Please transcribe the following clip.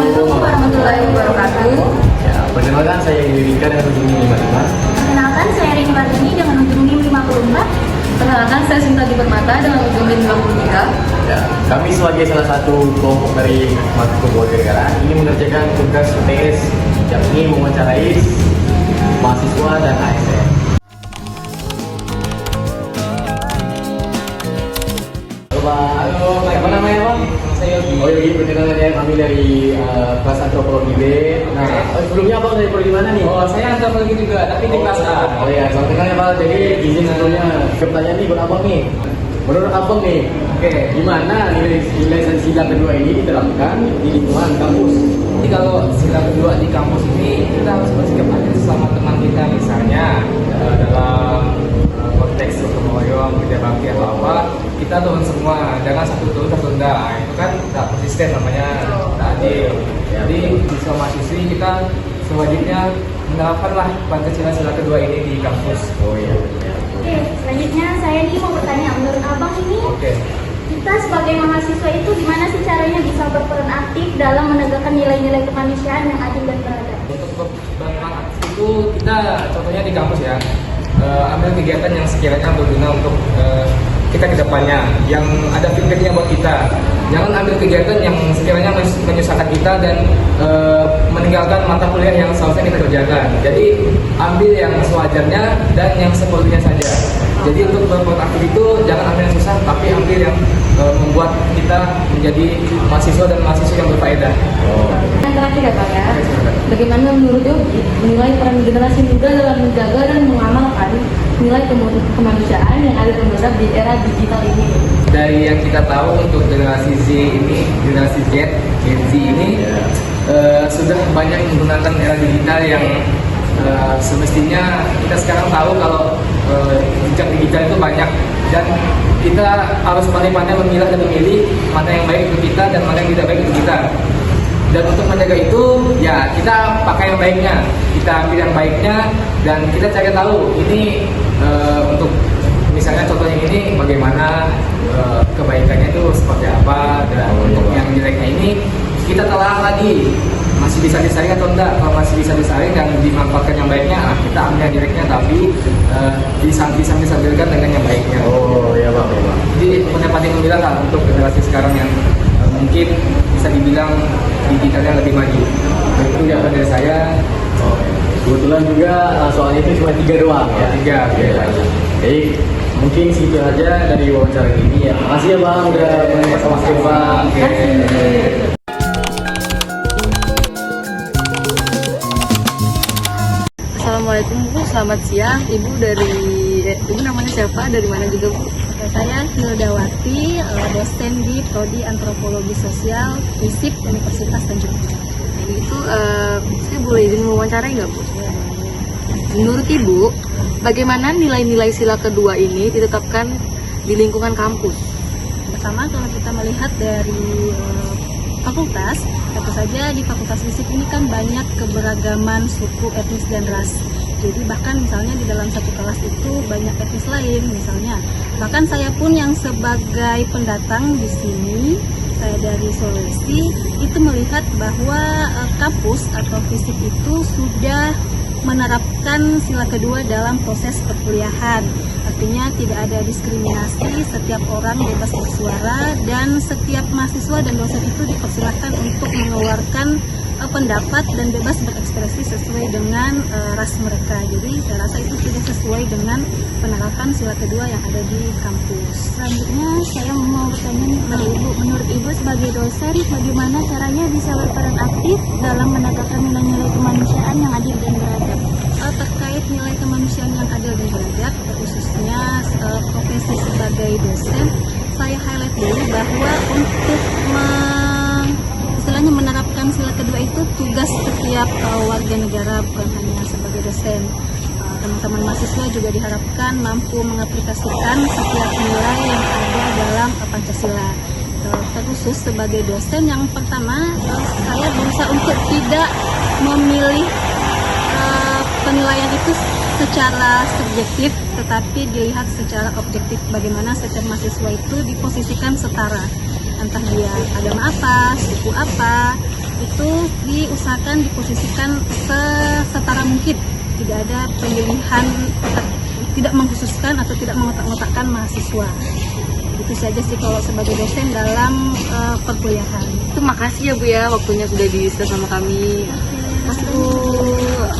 Assalamualaikum warahmatullahi wabarakatuh. Ya, perkenalkan saya Yudika dengan ujung NIM 55. Perkenalkan saya Rini Martini dengan ujung NIM 54. Perkenalkan saya Sinta Di Permata dengan ujung NIM 53. Ya, kami sebagai salah satu kelompok dari mahasiswa keluarga negara ini mengerjakan tugas UTS yang ini mewawancarai mahasiswa dan ASN. Halo, siapa namanya Bang? Saya Yogi. Oh Yogi, perkenalkan ya, kami dari kelas antropologi B. Nah, sebelumnya Abang dari prodi mana nih? Oh, saya antropologi juga, tapi di kelas A. Oh ya, salam kenal ya Bang. Jadi izin sebelumnya pertanyaan nih buat Abang nih. Menurut Abang nih, gimana nilai sila kedua ini diterapkan di lingkungan kampus? Jadi kalau sila kedua di kampus ini kita harus bersikap adil sama teman kita, misalnya dalam konteks gotong royong, kerja bakti atau apa, kita turun semua, jangan satu turun satu enggak. Itu kan tak konsisten, namanya tak adil. Jadi siswa mahasiswi kita sewajibnya menerapkanlah Pancasila sila kedua ini di kampus. Oh iya. Oke, selanjutnya saya nih mau bertanya, menurut abang ini kita sebagai mahasiswa itu gimana sih caranya bisa berperan aktif dalam menegakkan nilai-nilai kemanusiaan yang adil dan beradab? Untuk berperan aktif itu kita contohnya di kampus ya, ambil kegiatan yang sekiranya berguna untuk kita ke depannya, yang ada feedbacknya buat kita. Jangan ambil kegiatan yang sekiranya menyusahkan kita dan meninggalkan mata kuliah yang seharusnya kita kerjakan. Jadi ambil yang sewajarnya dan yang seperlunya saja. Jadi untuk berbuat aktif itu jangan ambil yang susah, tapi ambil yang membuat kita menjadi mahasiswa dan mahasiswa yang berfaedah. Yang terakhir ya Pak ya, bagaimana menurut Yogi menilai peran generasi muda dalam menjaga dan mengamalkan nilai kemanusiaan yang ada dan beradab di era digital ini? Dari yang kita tahu untuk generasi Z ini, generasi Gen Z ini sudah banyak menggunakan era digital yang semestinya kita sekarang tahu kalau jejak digital itu banyak, dan kita harus pandai-pandai memilah dan memilih mana yang baik untuk kita dan mana yang tidak baik untuk kita. Dan untuk menjaga itu ya kita pakai yang baiknya, kita ambil yang baiknya dan kita cari tahu ini untuk misalnya contohnya ini bagaimana kebaikannya itu seperti apa, dan untuk yang jeleknya ini kita telah lagi masih bisa disaring atau enggak. Kalau masih bisa disaring dan dimanfaatkan yang baiknya, kita ambil yang jeleknya, tapi bisa disambilkan dengan yang baiknya. Oh iya Bang, iya Bang. Jadi pendapat yang bilang lah untuk generasi sekarang yang mungkin bisa dibilang digitalnya lebih maju. Itu jawaban dari saya. Oh, kebetulan juga soalnya itu cuma 3 doang ya. 3. Oke, baik. Jadi mungkin segitu aja dari wawancara ini ya. Makasih ya Bang udah bersama saya Bang. Assalamualaikum Bu, selamat siang. Ibu namanya siapa? Dari mana juga Bu? Saya Hildawati, dosen di Prodi Antropologi Sosial FISIP Universitas Tanjung Pinang. Itu saya boleh izin mewawancarai nggak Bu? Menurut Ibu, bagaimana nilai-nilai sila kedua ini ditetapkan di lingkungan kampus? Pertama, kalau kita melihat dari fakultas, tentu saja di Fakultas FISIP ini kan banyak keberagaman suku, etnis, dan ras. Jadi bahkan misalnya di dalam satu kelas itu banyak etnis lain misalnya. Bahkan saya pun yang sebagai pendatang di sini, saya dari Sulawesi, itu melihat bahwa kampus atau FISIP itu sudah menerapkan sila kedua dalam proses perkuliahan. Artinya tidak ada diskriminasi, setiap orang bebas bersuara, dan setiap mahasiswa dan dosen itu dipersilahkan untuk mengeluarkan pendapat dan bebas berekspresi sesuai dengan ras mereka. Jadi saya rasa itu sudah sesuai dengan penerapan sila kedua yang ada di kampus. Selanjutnya saya mau bertanya nih kepada Ibu, menurut Ibu sebagai dosen bagaimana caranya bisa berperan aktif dalam menegakkan nilai-nilai kemanusiaan yang adil dan beradab? Terkait nilai kemanusiaan yang adil dan beradab, khususnya profesi sebagai dosen, saya highlight dulu bahwa untuk istilahnya menerapkan sila kedua itu tugas setiap warga negara, bukan hanya sebagai dosen. Teman-teman mahasiswa juga diharapkan mampu mengaplikasikan setiap nilai yang ada dalam Pancasila. Terkhusus sebagai dosen, yang pertama saya berusaha untuk tidak memilih penilaian itu secara subjektif, tetapi dilihat secara objektif, bagaimana setiap mahasiswa itu diposisikan setara, entah dia agama apa, suku apa, itu diusahakan diposisikan setara mungkin, tidak ada pemilihan, tidak mengkhususkan atau tidak mengotak-ngotakkan mahasiswa. Itu saja sih kalau sebagai dosen dalam perkuliahan. Itu makasih ya Bu ya, waktunya sudah di-share sama kami. Masuk.